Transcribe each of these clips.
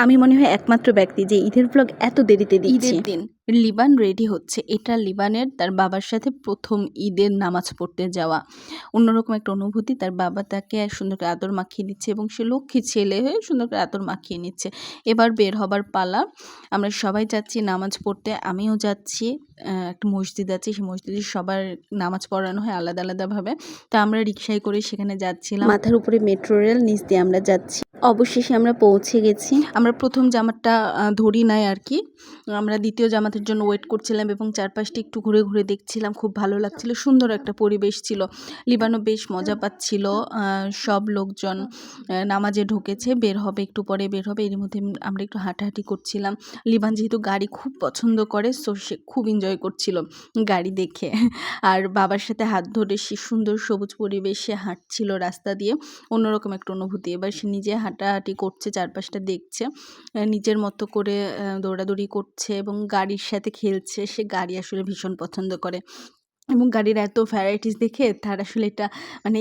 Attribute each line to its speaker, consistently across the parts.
Speaker 1: আমি মনে হয় একমাত্র ব্যক্তি যে ঈদের ব্লগ এত দেরিতে দিচ্ছি।
Speaker 2: ঈদের দিন লিবান রেডি হচ্ছে। এটা লিবানের তার বাবার সাথে প্রথম ঈদের নামাজ পড়তে যাওয়া। অন্যরকম একটা অনুভূতি। তার বাবা তাকে সুন্দর করে আদর মাখিয়ে দিচ্ছে এবং সে লক্ষ্মী ছেলে হয়ে সুন্দর করে আদর মাখিয়ে নিচ্ছে। এবার বের হবার পালা। আমরা সবাই যাচ্ছি নামাজ পড়তে। আমিও যাচ্ছি। একটা মসজিদ আছে, সেই মসজিদে সবার নামাজ পড়ানো হয় আলাদা আলাদাভাবে। তো আমরা রিকশায় করে সেখানে যাচ্ছিলাম।
Speaker 1: মাথার উপরে মেট্রো রেল, নিচ দিয়ে আমরা যাচ্ছি। অবশেষে আমরা পৌঁছে গেছি।
Speaker 2: আমরা প্রথম জামাতটা ধরি নাই আর কি। আমরা দ্বিতীয় জামাতের জন্য ওয়েট করছিলাম এবং চারপাশটা একটু ঘুরে ঘুরে দেখছিলাম। খুব ভালো লাগছিল, সুন্দর একটা পরিবেশ ছিল। লিবানও বেশ মজা পাচ্ছিল। সব লোকজন নামাজে ঢুকেছে, বের হবে, একটু পরে বের হবে। এর মধ্যে আমরা একটু হাঁটাহাঁটি করছিলাম। লিবান যেহেতু গাড়ি খুব পছন্দ করে, সো সে খুব এনজয় করছিল গাড়ি দেখে। আর বাবার সাথে হাত ধরে সে সুন্দর সবুজ পরিবেশে হাঁটছিল রাস্তা দিয়ে। অন্যরকম একটা অনুভূতি। এবার সে নিজে হাঁটাহাঁটি করছে, চারপাশটা দেখছে, নিজের মতো করে দৌড়াদৌড়ি করছে এবং গাড়ির সাথে খেলছে। সে গাড়ি আসলে ভীষণ পছন্দ করে এবং গাড়ির এত ভ্যারাইটিস দেখে তার আসলে এটা মানে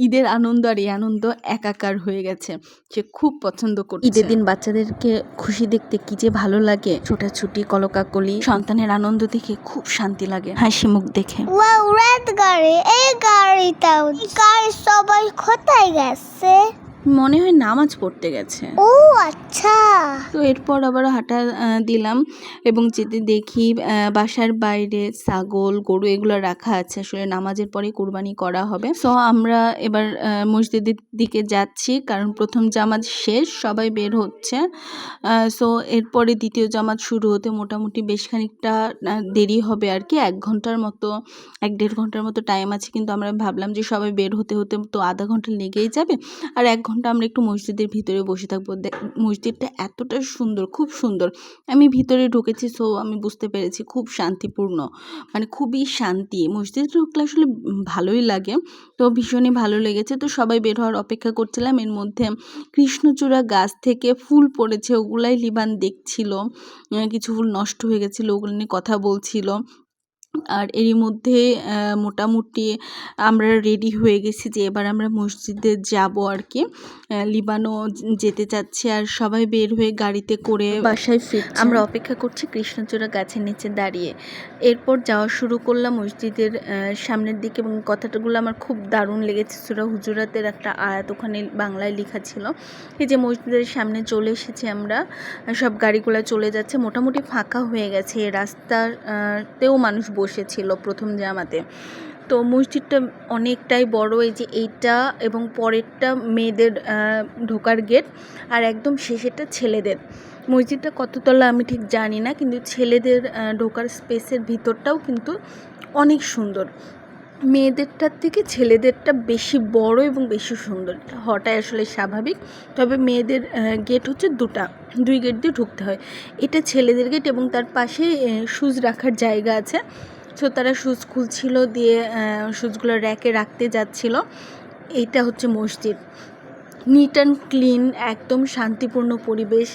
Speaker 2: ঈদের আনন্দ আর এই আনন্দ একাকার হয়ে গেছে। সে খুব পছন্দ করছে।
Speaker 1: ঈদের দিন বাচ্চাদেরকে খুশি দেখতে কি যে ভালো লাগে। ছোটাছুটি, কলকাকলি, সন্তানের আনন্দ দেখে খুব শান্তি লাগে, হাসি মুখ দেখে।
Speaker 3: রেড গাড়ি, এই গাড়িটাও, গাড়ি সবাই কোথায় গেছে?
Speaker 1: মনে হয় নামাজ পড়তে গেছে।
Speaker 3: ও আচ্ছা।
Speaker 2: তো এরপর আবার হাঁটা দিলাম এবং যেতে দেখি বাসার বাইরে ছাগল, গরু এগুলো রাখা আছে। আসলে নামাজের পরে কুরবানি করা হবে। সো আমরা এবার মসজিদের দিকে যাচ্ছি, কারণ প্রথম জামাত শেষ, সবাই বের হচ্ছে। সো এরপরে দ্বিতীয় জামাত শুরু হতে মোটামুটি বেশ খানিকটা দেরি হবে আর কি। 1 ঘন্টার মতো, 1-1.5 ঘন্টার মতো টাইম আছে। কিন্তু আমরা ভাবলাম যে সবাই বের হতে হতে তো আধা ঘন্টা লেগেই যাবে, আর 1 ঘন্টা আমরা একটু মসজিদের ভিতরে বসে থাকবো। মসজিদটা এতটা সুন্দর, খুব সুন্দর। আমি ভিতরে ঢুকেছি, সো আমি বুঝতে পেরেছি খুব শান্তিপূর্ণ, মানে খুবই শান্তি। মসজিদে ঢুকলে আসলে ভালোই লাগে। তো ভীষণই ভালো লেগেছে। তো সবাই বের হওয়ার অপেক্ষা করছিলাম। এর মধ্যে কৃষ্ণচূড়া গাছ থেকে ফুল পড়েছে, ওগুলাই লিবান দেখছিল। কিছু ফুল নষ্ট হয়ে গেছিলো, ওগুলো নিয়ে কথা বলছিল। আর এরই মধ্যে মোটামুটি আমরা রেডি হয়ে গেছি যে এবার আমরা মসজিদে যাব আর কি। লিবানও যেতে চাচ্ছে আর সবাই বের হয়ে গাড়িতে করে বাসায় ফিরছি।
Speaker 1: আমরা অপেক্ষা করছি কৃষ্ণচূড়া গাছের নিচে দাঁড়িয়ে। এরপর যাওয়া শুরু করলাম মসজিদের সামনের দিকে এবং কথাটাগুলো আমার খুব দারুণ লেগেছে। সূরা হুজুরাতের একটা আয়াত ওখানে বাংলায় লেখা ছিল। এই যে মসজিদের সামনে চলে এসেছি আমরা, সব গাড়িগুলো চলে যাচ্ছে, মোটামুটি ফাঁকা হয়ে গেছে। রাস্তাতেও মানুষ বসেছিল প্রথম জামাতে। তো মসজিদটা অনেকটাই বড়। এই যে এইটা এবং পরেরটা মেয়েদের ঢোকার গেট, আর একদম শেষেরটা ছেলেদের। মসজিদটা কততলা আমি ঠিক জানি না, কিন্তু ছেলেদের ঢোকার স্পেসের ভিতরটাও কিন্তু অনেক সুন্দর। মেয়েদেরটার থেকে ছেলেদেরটা বেশি বড় এবং বেশি সুন্দর। হওয়াটাই আসলে স্বাভাবিক। তবে মেয়েদের গেট হচ্ছে 2 গেট দিয়ে ঢুকতে হয়। এটা ছেলেদের গেট এবং তার পাশে শুজ রাখার জায়গা আছে। সো তারা শুজ খুলছিল, দিয়ে শুজগুলো র্যাকে রাখতে যাচ্ছিল। এইটা হচ্ছে মসজিদ। নিট অ্যান্ড ক্লিন, একদম শান্তিপূর্ণ পরিবেশ।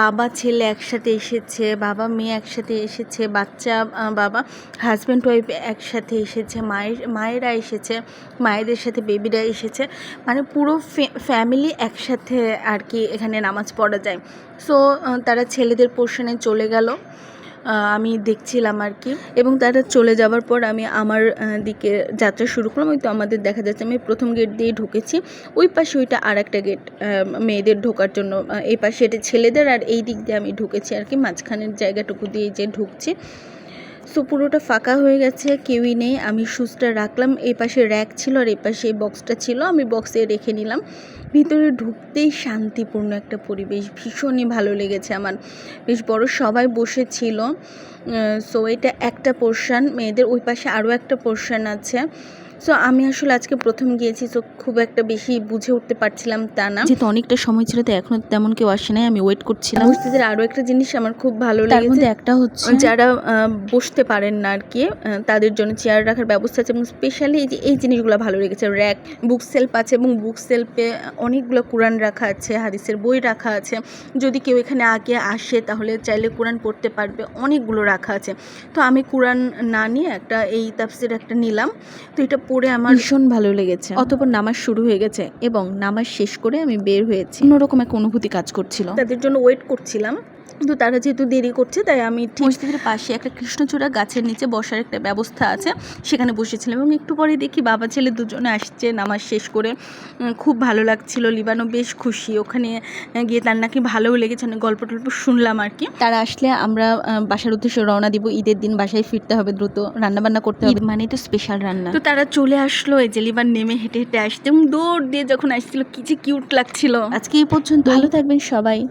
Speaker 1: বাবা ছেলে একসাথে এসেছে, বাবা মেয়ে একসাথে এসেছে, বাচ্চা বাবা হাজব্যান্ড ওয়াইফ একসাথে এসেছে, মায়েরা এসেছে, মায়েদের সাথে বেবিরা এসেছে, মানে পুরো ফ্যামিলি একসাথে আর কি এখানে নামাজ পড়া যায়। সো তারা ছেলেদের পোর্শনে চলে গেল, আমি দেখছিলাম আর কি। এবং তারা চলে যাওয়ার পর আমি আমার দিকে যাত্রা শুরু করলাম। ওই তো আমাদের দেখা যাচ্ছে, আমি প্রথম গেট দিয়ে ঢুকেছি। ওই পাশে ওইটা আর একটা গেট মেয়েদের ঢোকার জন্য, এই পাশে এটা ছেলেদের, আর এই দিক দিয়ে আমি ঢুকেছি আর কি, মাঝখানের জায়গাটুকু দিয়ে যে ঢুকছি। সো পুরোটা ফাঁকা হয়ে গেছে, কেউই নেই। আমি শুজটা রাখলাম, এই পাশে র্যাক ছিল আর এই পাশে এই বক্সটা ছিল, আমি বক্সে রেখে নিলাম। ভিতরে ঢুকতেই শান্তিপূর্ণ একটা পরিবেশ, ভীষণই ভালো লেগেছে আমার। বেশ বড়, সবাই বসেছিল। সো এটা একটা পোর্শন মেয়েদের, ওই পাশে আরও একটা পোর্শন আছে। সো আমি আসলে আজকে প্রথম গিয়েছি, সো খুব একটা বেশি বুঝে উঠতে পারছিলাম তা না, যেহেতু অনেকটা সময় ছিল। তো এখনও তেমন কেউ আসে নাই, আমি ওয়েট করছিলাম। মসজিদের আরও একটা জিনিস আমার খুব ভালো লেগেছে, তার মধ্যে একটা হচ্ছে যারা বসতে পারেন না আর কি, তাদের জন্য চেয়ার রাখার ব্যবস্থা আছে। এবং স্পেশালি এই জিনিসগুলো ভালো লেগেছে। র্যাক, বুক সেলফ আছে এবং বুক সেলফে অনেকগুলো কোরআন রাখা আছে, হাদিসের বই রাখা আছে। যদি কেউ এখানে আগে আসে তাহলে চাইলে কোরআন পড়তে পারবে, অনেকগুলো রাখা আছে। তো আমি কোরআন না নিয়ে একটা এই তাফসির একটা নিলাম। তো এটা পড়ে আমার ভীষণ ভালো লেগেছে। অতঃপর নামাজ শুরু হয়ে গেছে এবং নামাজ শেষ করে আমি বের হয়েছি।
Speaker 2: অন্যরকম এক অনুভূতি কাজ করছিল।
Speaker 1: তাদের জন্য ওয়েট করছিলাম, কিন্তু তারা যেহেতু দেরি করছে তাই আমি ঠিক
Speaker 2: মসজিদের পাশে একটা কৃষ্ণচূড়া গাছের নিচে বসার একটা ব্যবস্থা আছে, সেখানে বসেছিলাম এবং একটু পরে দেখি বাবা ছেলে দুজনে আসছে নামাজ শেষ করে। খুব ভালো লাগছিল। লিবানও বেশ খুশি, ওখানে গিয়ে তার নাকি ভালোও লেগেছে, অনেক গল্প টল্প শুনলাম আর কি। তারা আসলে আমরা বাসার উদ্দেশ্যে রওনা দিব। ঈদের দিন বাসায় ফিরতে হবে, দ্রুত রান্নাবান্না করতে হবে, মানে তো স্পেশাল রান্না।
Speaker 1: তো তারা চলে আসলো, এই যে লিবান নেমে হেঁটে হেঁটে আসছে এবং দৌড় দিয়ে যখন আসছিল কি যে কিউট লাগছিল।
Speaker 2: আজকে এই পর্যন্ত, ভালো থাকবেন সবাই।